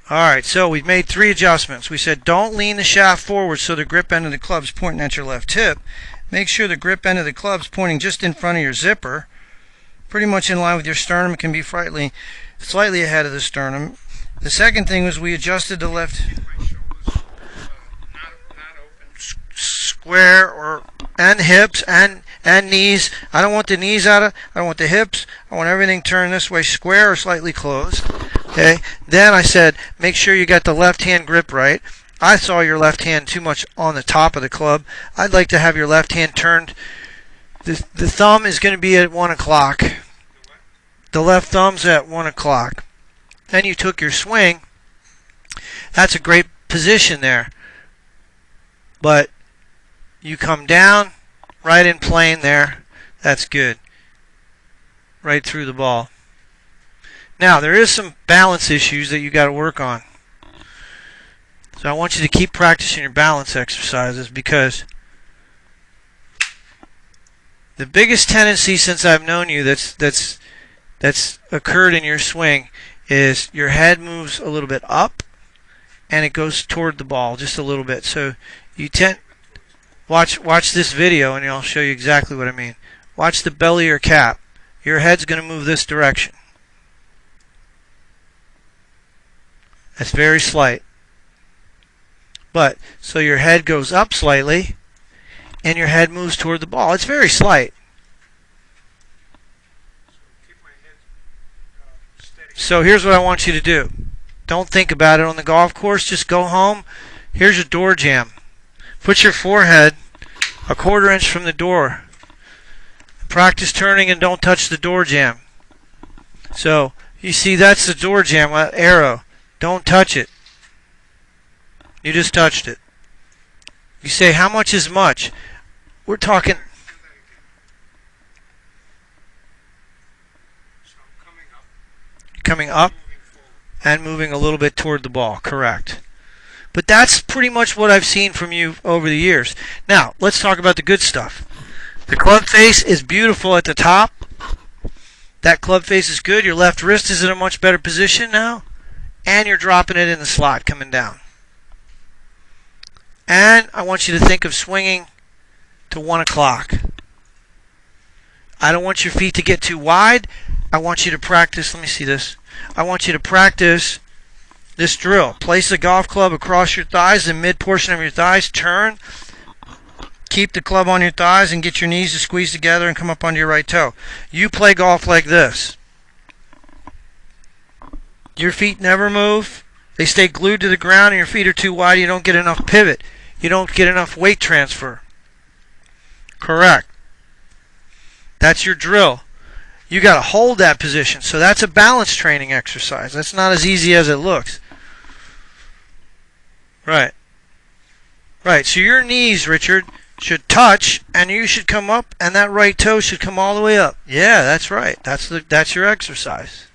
Alright, so we've made 3 adjustments. We said don't lean the shaft forward so the grip end of the club's pointing at your left hip. Make sure the grip end of the club's pointing just in front of your zipper, pretty much in line with your sternum. It can be slightly ahead of the sternum. The second thing was we adjusted the left square and hips and knees. I don't want the knees out of, I don't want the hips. I want everything turned this way, square or slightly closed. Okay. Then I said make sure you got the left hand grip right. I saw your left hand too much on the top of the club. I'd like to have your left hand turned. The thumb is going to be at 1 o'clock. The left thumb's at 1 o'clock. Then you took your swing. That's a great position there. But you come down right in plane there. That's good. Right through the ball. Now, there is some balance issues that you got to work on. So I want you to keep practicing your balance exercises, because the biggest tendency since I've known you that's occurred in your swing is your head moves a little bit up and it goes toward the ball just a little bit. So you watch this video and I'll show you exactly what I mean. Watch the belly of your cap. Your head's going to move this direction. That's very slight. But so your head goes up slightly and your head moves toward the ball. It's very slight. So here's what I want you to do. Don't think about it on the golf course. Just go home. Here's your door jamb. Put your forehead a 1/4 inch from the door. Practice turning and don't touch the door jamb. So you see that's the door jamb, that arrow. Don't touch it. You just touched it. You say, how much is much? We're talking. Coming up and moving a little bit toward the ball. Correct. But that's pretty much what I've seen from you over the years. Now, let's talk about the good stuff. The club face is beautiful at the top. That club face is good. Your left wrist is in a much better position now. And you're dropping it in the slot coming down. And I want you to think of swinging to 1 o'clock. I don't want your feet to get too wide. I want you to practice, let me see this. I want you to practice this drill. Place the golf club across your thighs, the mid portion of your thighs. Turn. Keep the club on your thighs and get your knees to squeeze together and come up onto your right toe. You play golf like this. Your feet never move. They stay glued to the ground and your feet are too wide. You don't get enough pivot. You don't get enough weight transfer. Correct. That's your drill. You got to hold that position. So that's a balance training exercise. That's not as easy as it looks. Right. Right. So your knees, Richard, should touch and you should come up and that right toe should come all the way up. Yeah, that's right. That's your exercise.